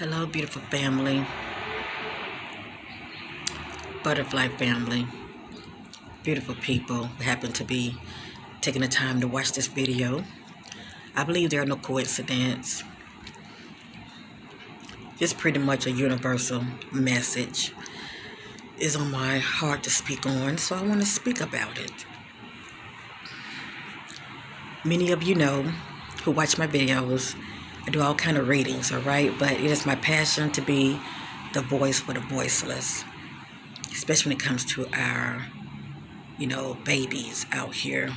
Hello, beautiful family, butterfly family, beautiful people who happen to be taking the time to watch this video. I believe there are no coincidences. It's pretty much a universal message is on my heart to speak on, so I want to speak about it. Many of you know who watch my videos, I do all kind of readings, all right? But it is my passion to be the voice for the voiceless, especially when it comes to our, babies out here.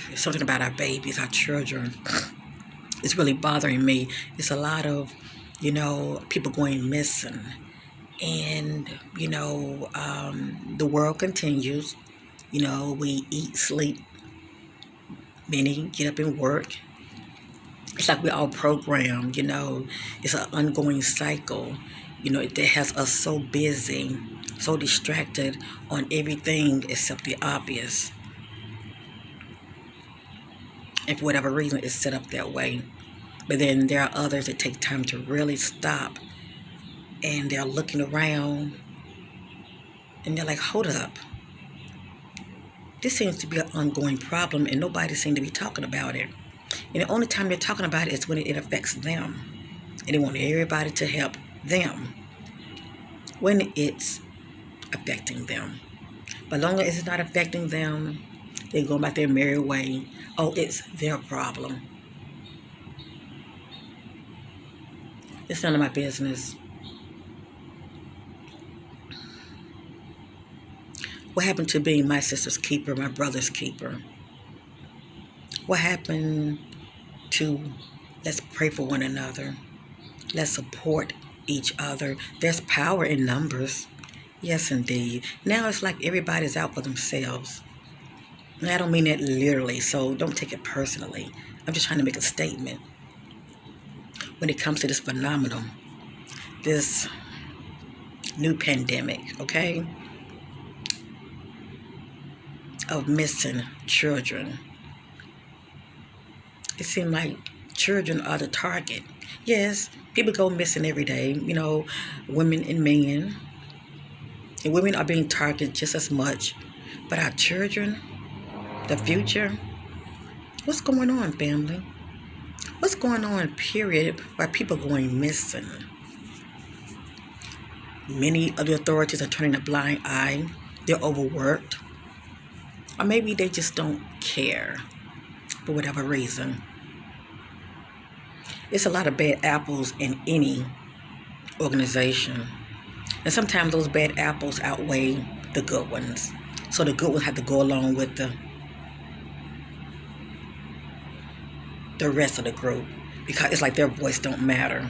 There's something about our babies, our children. It's really bothering me. It's a lot of, people going missing. And, the world continues. We eat, sleep, many get up and work. It's like we're all programmed, It's an ongoing cycle, that has us so busy, so distracted on everything except the obvious. And for whatever reason, it's set up that way. But then there are others that take time to really stop, and they're looking around and they're like, hold up. This seems to be an ongoing problem and nobody seems to be talking about it. And the only time they're talking about it is when it affects them. And they want everybody to help them when it's affecting them. But as long as it's not affecting them, they're going about their merry way. Oh, it's their problem. It's none of my business. What happened to being my sister's keeper, my brother's keeper? What happened to let's pray for one another? Let's support each other. There's power in numbers. Yes, indeed. Now it's like everybody's out for themselves. And I don't mean that literally, so don't take it personally. I'm just trying to make a statement. When it comes to this phenomenon, this new pandemic, okay, of missing children. It seems like children are the target. Yes, people go missing every day, women and men. And women are being targeted just as much. But our children, the future, what's going on, family? What's going on, period, why people are going missing? Many of the authorities are turning a blind eye. They're overworked. Or maybe they just don't care for whatever reason. It's a lot of bad apples in any organization. And sometimes those bad apples outweigh the good ones. So the good ones have to go along with the rest of the group. Because it's like their voice don't matter.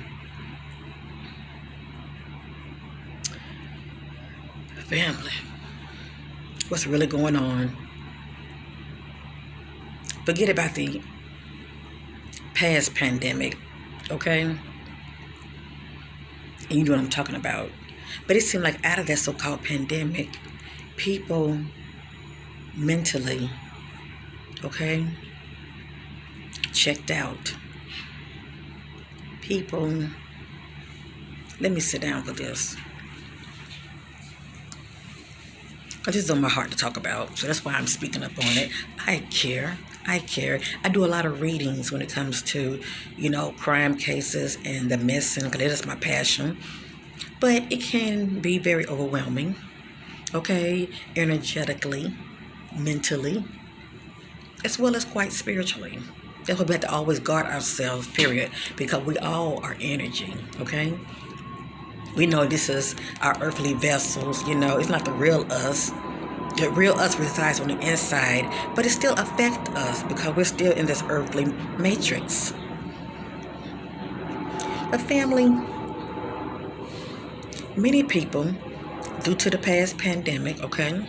Family, what's really going on? Forget about the past pandemic, okay? And you know what I'm talking about. But it seemed like out of that so-called pandemic, people mentally, okay, checked out. People, let me sit down for this. This is on my heart to talk about, so that's why I'm speaking up on it. I care. I do a lot of readings when it comes to, crime cases and the missing, because it is my passion. But it can be very overwhelming, okay, energetically, mentally, as well as quite spiritually. That's why we have to always guard ourselves, period, because we all are energy, okay? We know this is our earthly vessels, it's not the real us. The real us resides on the inside, but it still affects us because we're still in this earthly matrix. But family, many people, due to the past pandemic, okay,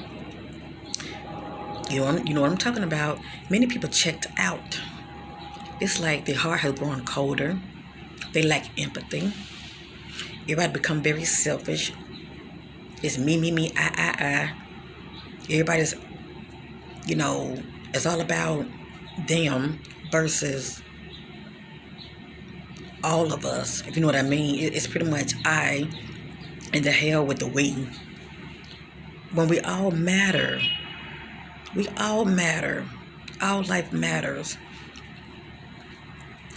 you know what I'm talking about, many people checked out. It's like their heart has grown colder. They lack empathy. Everybody become very selfish. It's me, I. Everybody's, it's all about them versus all of us, if you know what I mean. It's pretty much I and the hell with the we. When we all matter, we all matter. Our life matters.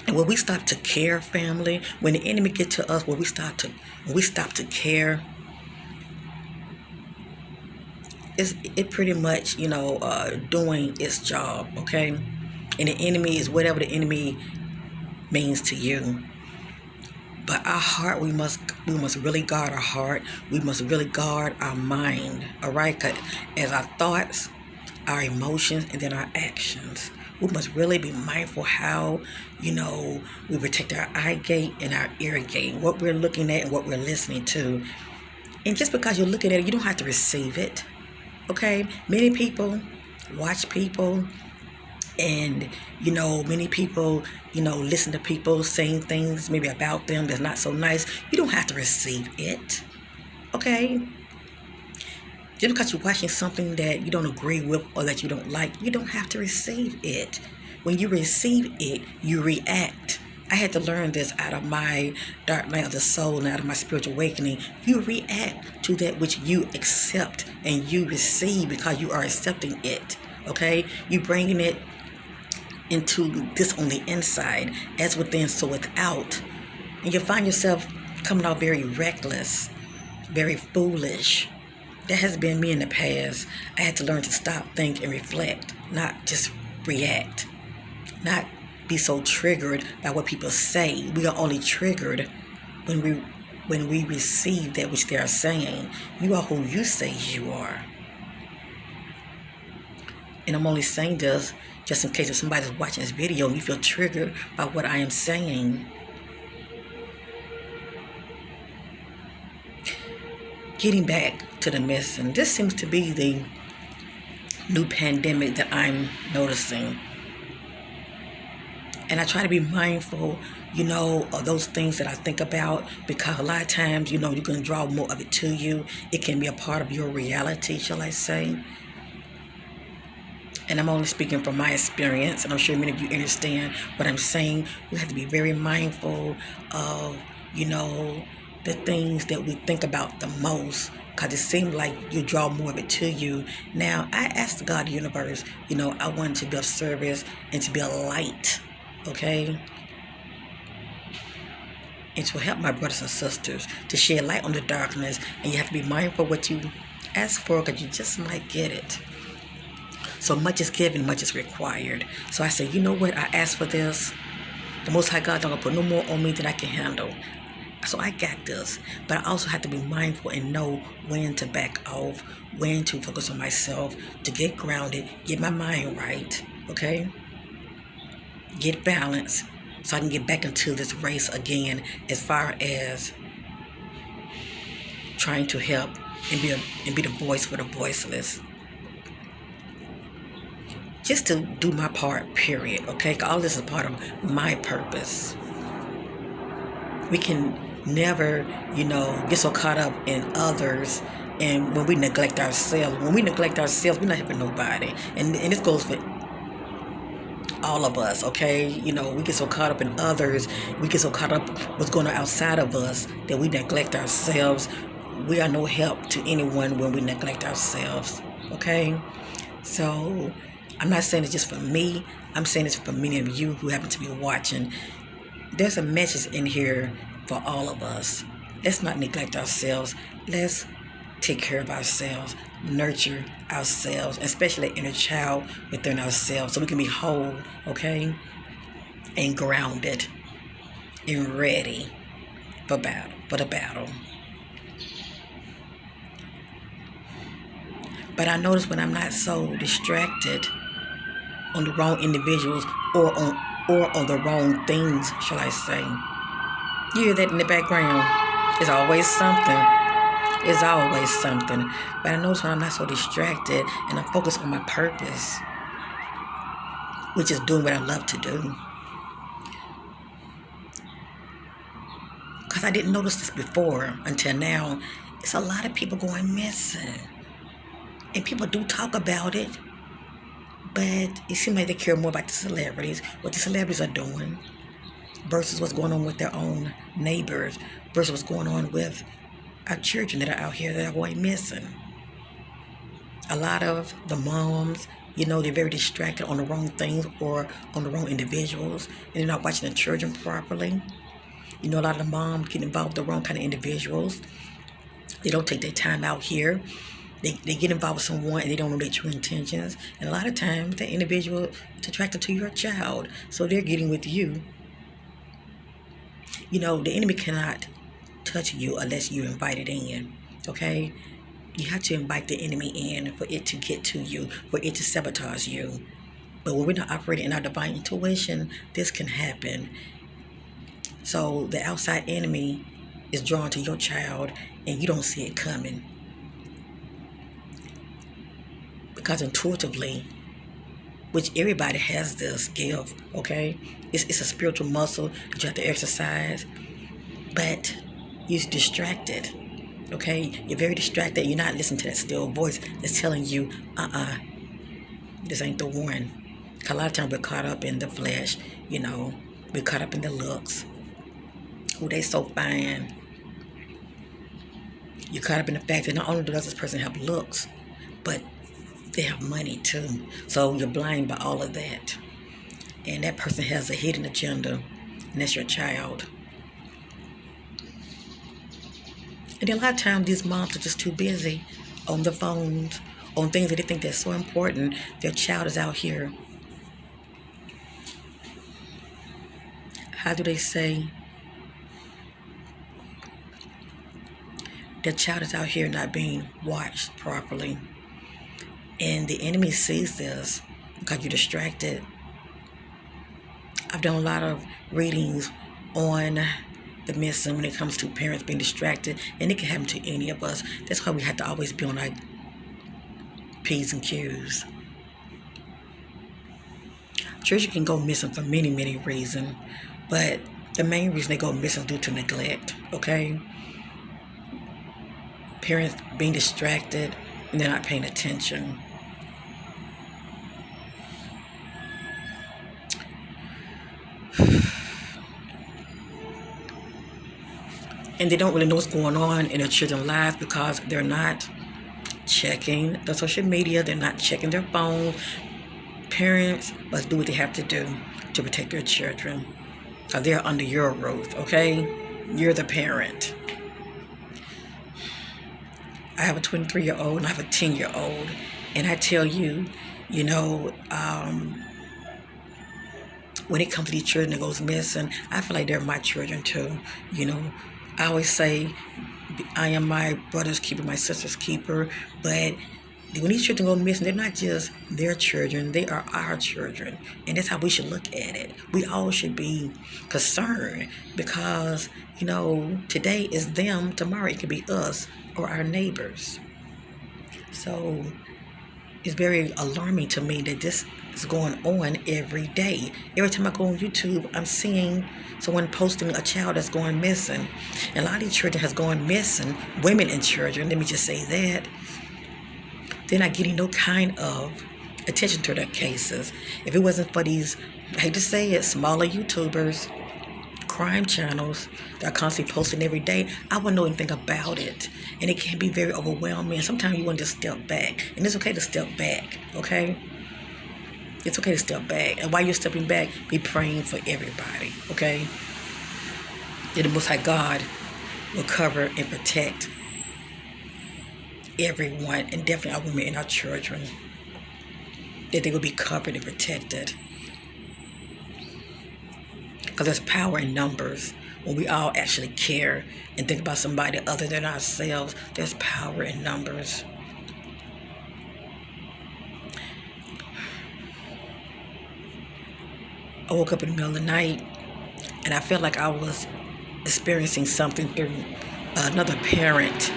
And when we stop to care, family, when the enemy get to us, when we stop to care, it pretty much, doing its job, okay? And the enemy is whatever the enemy means to you. But our heart, we must really guard our heart. We must really guard our mind, all right? 'Cause as our thoughts, our emotions, and then our actions, we must really be mindful how, we protect our eye gate and our ear gate, what we're looking at and what we're listening to. And just because you're looking at it, you don't have to receive it, okay? Many people watch people, and many people listen to people saying things maybe about them that's not so nice. You don't have to receive it, okay? Just because you're watching something that you don't agree with or that you don't like, you don't have to receive it. When you receive it, you react. I had to learn this out of my dark night of the soul and out of my spiritual awakening. You react to that which you accept and you receive because you are accepting it, okay? You bringing it into this on the inside, as within, so without. And you find yourself coming out very reckless, very foolish. That has been me in the past. I had to learn to stop, think, and reflect, not just react, not be so triggered by what people say. We are only triggered when we receive that which they are saying. You are who you say you are. And I'm only saying this just in case if somebody's watching this video and you feel triggered by what I am saying. Getting back to the missing, this seems to be the new pandemic that I'm noticing. And I try to be mindful, of those things that I think about, because a lot of times, you can draw more of it to you. It can be a part of your reality, shall I say. And I'm only speaking from my experience, and I'm sure many of you understand what I'm saying. We have to be very mindful of, the things that we think about the most, because it seems like you draw more of it to you. Now, I asked God, the universe, I wanted to be of service and to be a light, okay? And to help my brothers and sisters, to shed light on the darkness. And you have to be mindful what you ask for, because you just might get it. So much is given, much is required. So I said, you know what? I asked for this. The Most High God don't gonna put no more on me than I can handle. So I got this. But I also have to be mindful and know when to back off, when to focus on myself, to get grounded, get my mind right, okay? Get balanced so I can get back into this race again, as far as trying to help and be the voice for the voiceless. Just to do my part, period, okay? All this is part of my purpose. We can never, get so caught up in others, and when we neglect ourselves. When we neglect ourselves, we're not helping nobody. And this goes for all of us, okay? We get so caught up in others. We get so caught up what's going on outside of us that we neglect ourselves. We are no help to anyone when we neglect ourselves, okay? So I'm not saying it's just for me. I'm saying it's for many of you who happen to be watching. There's a message in here for all of us. Let's not neglect ourselves. Let's take care of ourselves, nurture ourselves, especially the inner child within ourselves, so we can be whole, okay, and grounded and ready for the battle. But I notice when I'm not so distracted on the wrong individuals or on the wrong things, shall I say. You hear that in the background? It's always something. It's always something. But I notice when I'm not so distracted and I'm focused on my purpose, which is doing what I love to do. Because I didn't notice this before until now. It's a lot of people going missing. And people do talk about it, but it seems like they care more about the celebrities, what the celebrities are doing. versus what's going on with their own neighbors, versus what's going on with our children that are out here that are going missing. A lot of the moms, they're very distracted on the wrong things or on the wrong individuals, and they're not watching the children properly. A lot of the moms get involved with the wrong kind of individuals. They don't take their time out here. They get involved with someone and they don't know their true intentions. And a lot of times, that individual is attracted to your child, so they're getting with you. The enemy cannot touch you unless you invite it in, okay? You have to invite the enemy in for it to get to you, for it to sabotage you. But when we're not operating in our divine intuition, this can happen. So the outside enemy is drawn to your child and you don't see it coming. Because intuitively, which everybody has this gift, okay? It's a spiritual muscle that you have to exercise. But you're distracted, okay? You're very distracted. You're not listening to that still voice that's telling you, this ain't the one. A lot of times we're caught up in the flesh, we're caught up in the looks. Oh, they so fine. You're caught up in the fact that not only does this person have looks, but they have money too. So you're blind by all of that. And that person has a hidden agenda, and that's your child. And then a lot of times these moms are just too busy on the phones, on things that they think that's so important. Their child is out here. How do they say? Their child is out here not being watched properly. And the enemy sees this because you're distracted. I've done a lot of readings on the missing when it comes to parents being distracted, and it can happen to any of us. That's why we have to always be on our P's and Q's. Children can go missing for many, many reasons, but the main reason they go missing is due to neglect, okay? Parents being distracted and they're not paying attention. And they don't really know what's going on in their children's lives because they're not checking the social media. They're not checking their phone. Parents must do what they have to do to protect their children because they're under your roof, okay? You're the parent. I have a 23-year-old and I have a 10-year-old. And I tell you, when it comes to these children that goes missing, I feel like they're my children too. I always say, I am my brother's keeper, my sister's keeper. But when these children go missing, they're not just their children, they are our children. And that's how we should look at it. We all should be concerned because, today is them, tomorrow it could be us or our neighbors. So it's very alarming to me that this is going on every day. Every time I go on YouTube, I'm seeing someone posting a child that's going missing. And a lot of these children has gone missing, women and children, let me just say that. They're not getting no kind of attention to their cases. If it wasn't for these, I hate to say it, smaller YouTubers, crime channels that are constantly posting every day, I wouldn't know anything about it. And it can be very overwhelming. Sometimes you want to just step back. And it's okay to step back, okay? It's okay to step back. And while you're stepping back, be praying for everybody, okay? That the Most High God will cover and protect everyone, and definitely our women and our children. That they will be covered and protected. Because there's power in numbers. When we all actually care and think about somebody other than ourselves, there's power in numbers. I woke up in the middle of the night and I felt like I was experiencing something through another parent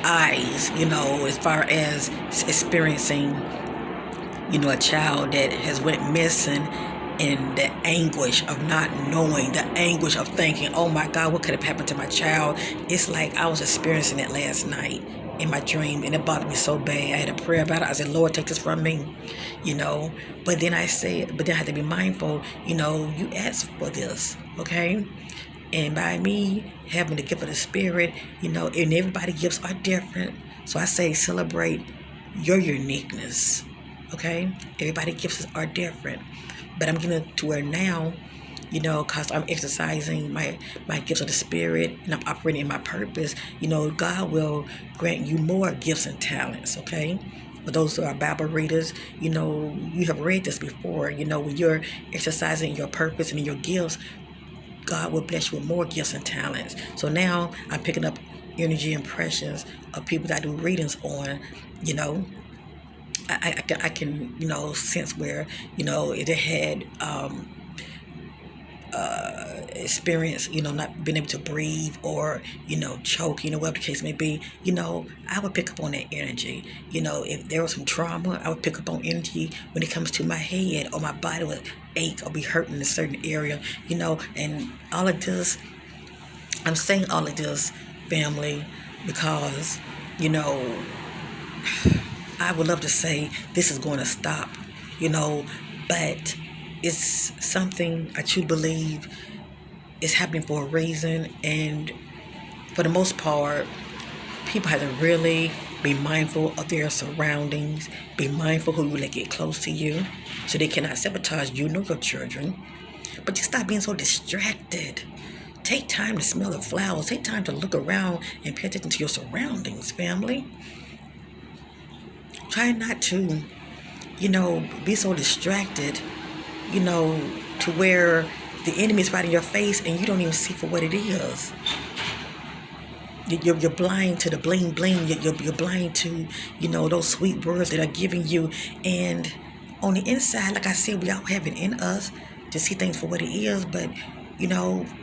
eyes, as far as experiencing, a child that has went missing, and the anguish of not knowing, the anguish of thinking, oh my God, what could have happened to my child? It's like I was experiencing it last night. in my dream, and it bothered me so bad. I had a prayer about it. I said, Lord, take this from me, But then I had to be mindful, you asked for this, okay? And by me having the gift of the Spirit, and everybody's gifts are different. So I say celebrate your uniqueness, okay? Everybody's gifts are different. But I'm getting to where now, because I'm exercising my gifts of the Spirit and I'm operating in my purpose, God will grant you more gifts and talents, okay? For those who are Bible readers, you have read this before, when you're exercising your purpose and your gifts, God will bless you with more gifts and talents. So now I'm picking up energy impressions of people that I do readings on, I can sense where, it had experience, not being able to breathe or, choke, whatever the case may be, I would pick up on that energy. If there was some trauma, I would pick up on energy when it comes to my head or my body would ache or be hurting in a certain area, and all of this, I'm saying all of this, family, because, I would love to say this is going to stop, but it's something I truly believe is happening for a reason. And for the most part, people have to really be mindful of their surroundings, be mindful who you let get close to you, so they cannot sabotage you nor your children. But just stop being so distracted. Take time to smell the flowers. Take time to look around and pay attention to your surroundings, family. Try not to, be so distracted, to where the enemy is right in your face and you don't even see for what it is. You're blind to the bling bling. You're blind to, those sweet words that are giving you. And on the inside, like I said, we all have it in us to see things for what it is. But,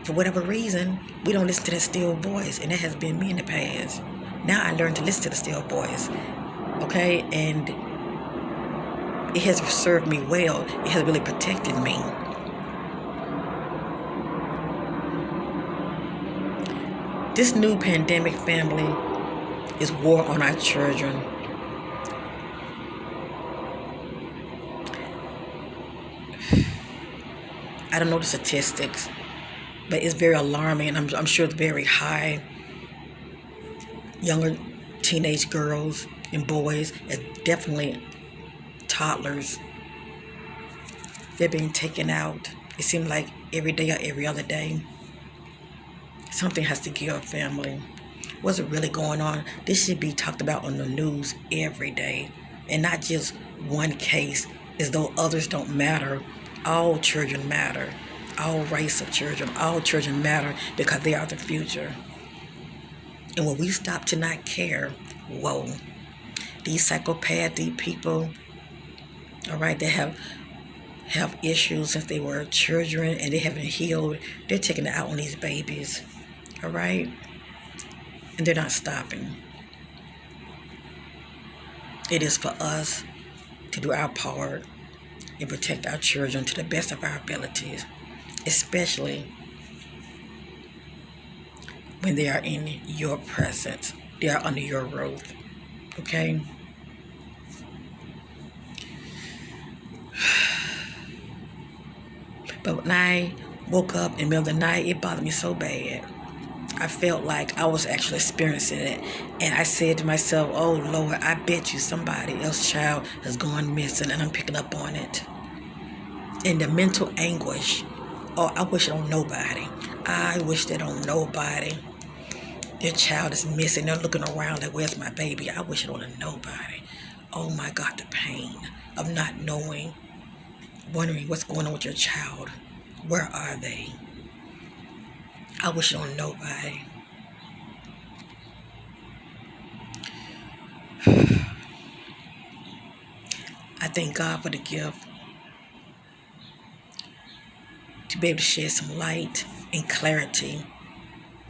for whatever reason, we don't listen to that still voice. And that has been me in the past. Now I learned to listen to the still voice. Okay? And it has served me well. It has really protected me. This new pandemic, family, is war on our children. I don't know the statistics, but it's very alarming, and I'm sure it's very high. Younger teenage girls and boys, and definitely toddlers, they're being taken out. It seems like every day or every other day. Something has to give, family. What's really going on? This should be talked about on the news every day, and not just one case as though others don't matter. All children matter. All race of children. All children matter because they are the future. And when we stop to not care, whoa, these psychopaths, these people, all right, they have issues since they were children and they haven't healed. They're taking it out on these babies. All right? And they're not stopping. It is for us to do our part and protect our children to the best of our abilities, especially when they are in your presence. They are under your roof. Okay? But when I woke up in the middle of the night, it bothered me so bad. I felt like I was actually experiencing it. And I said to myself, oh, Lord, I bet you somebody else's child has gone missing and I'm picking up on it. And the mental anguish, oh, I wish it on nobody. I wish that on nobody. Their child is missing. They're looking around like, where's my baby? I wish it on nobody. Oh, my God, the pain of not knowing, wondering what's going on with your child. Where are they? I wish it on nobody. I thank God for the gift to be able to shed some light and clarity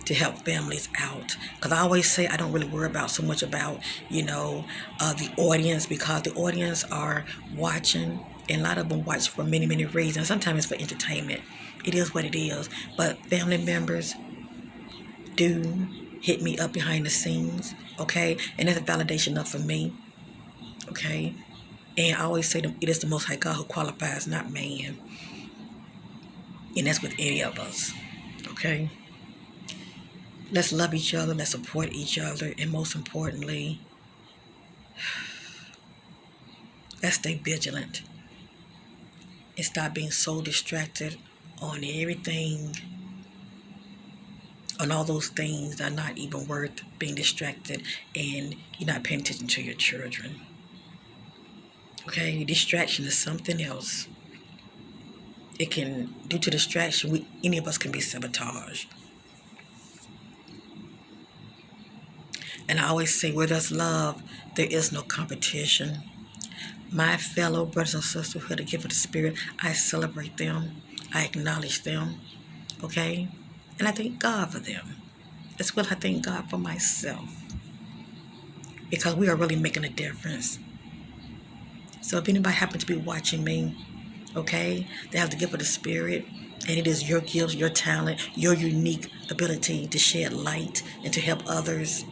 to help families out. Because I always say I don't really worry about so much about, the audience, because the audience are watching, and a lot of them watch for many, many reasons. Sometimes it's for entertainment. It is what it is. But family members, do hit me up behind the scenes, okay? And that's a validation enough for me, okay? And I always say that it is the Most High God who qualifies, not man. And that's with any of us, okay? Let's love each other, let's support each other, and most importantly, let's stay vigilant and stop being so distracted on everything, on all those things that are not even worth being distracted, and you're not paying attention to your children. Okay, distraction is something else. It can, due to distraction, any of us can be sabotaged. And I always say, where there's love, there is no competition. My fellow brothers and sisters who are the gift of the Spirit, I celebrate them. I acknowledge them. Okay? And I thank God for them. As well, I thank God for myself. Because we are really making a difference. So if anybody happens to be watching me, okay, they have the gift of the Spirit, and it is your gifts, your talent, your unique ability to shed light and to help others.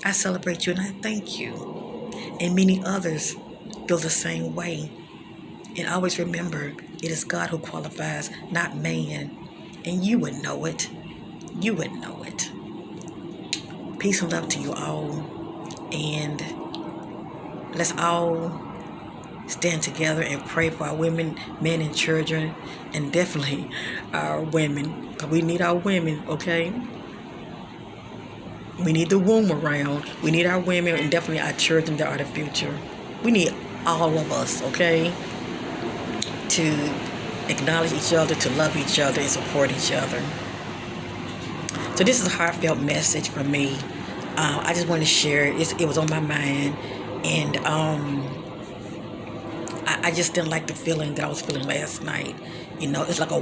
I celebrate you and I thank you. And many others feel the same way. And always remember, it is God who qualifies, not man. And you would know it. You would know it. Peace and love to you all. And let's all stand together and pray for our women, men, and children. And definitely our women. Because we need our women, okay? We need the womb around. We need our women and definitely our children that are the future. We need all of us, okay? To acknowledge each other, to love each other, and support each other. So this is a heartfelt message from me. I just want to share it. It was on my mind. And I just didn't like the feeling that I was feeling last night. You know, it's like a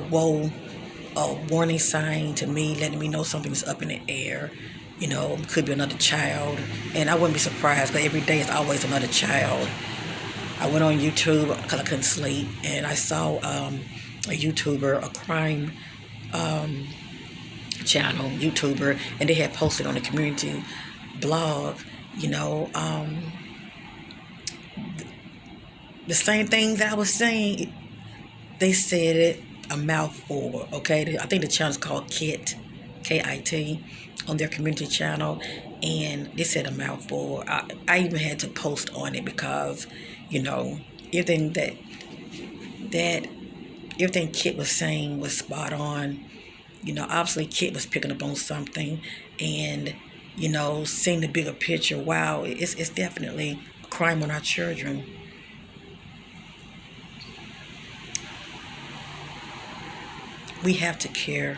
warning sign to me, letting me know something's up in the air. You know, could be another child. And I wouldn't be surprised, because every day is always another child. I went on YouTube because I couldn't sleep, and I saw a YouTuber, a crime channel YouTuber, and they had posted on the community blog, you know, the same thing that I was saying. They said it a mouthful, okay? I think the channel's called KIT, K-I-T, on their community channel, and they said a mouthful. I even had to post on it because, you know, everything Kit was saying was spot on. You know, obviously Kit was picking up on something, and, you know, seeing the bigger picture, wow, it's definitely a crime on our children. We have to care,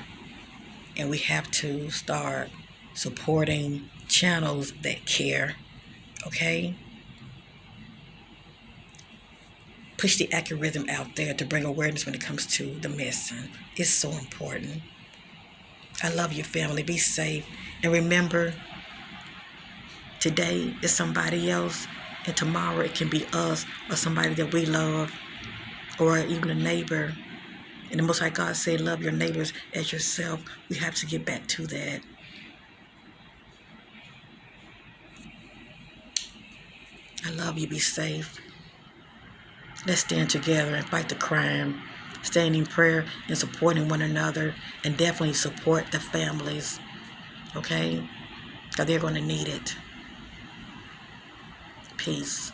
and we have to start supporting channels that care, okay? Push the algorithm out there to bring awareness when it comes to the missing. It's so important. I love your family. Be safe. And remember, today is somebody else, and tomorrow it can be us or somebody that we love, or even a neighbor. And the Most High God said, love your neighbors as yourself. We have to get back to that. I love you. Be safe. Let's stand together and fight the crime. Stand in prayer and supporting one another. And definitely support the families. Okay? Because they're going to need it. Peace.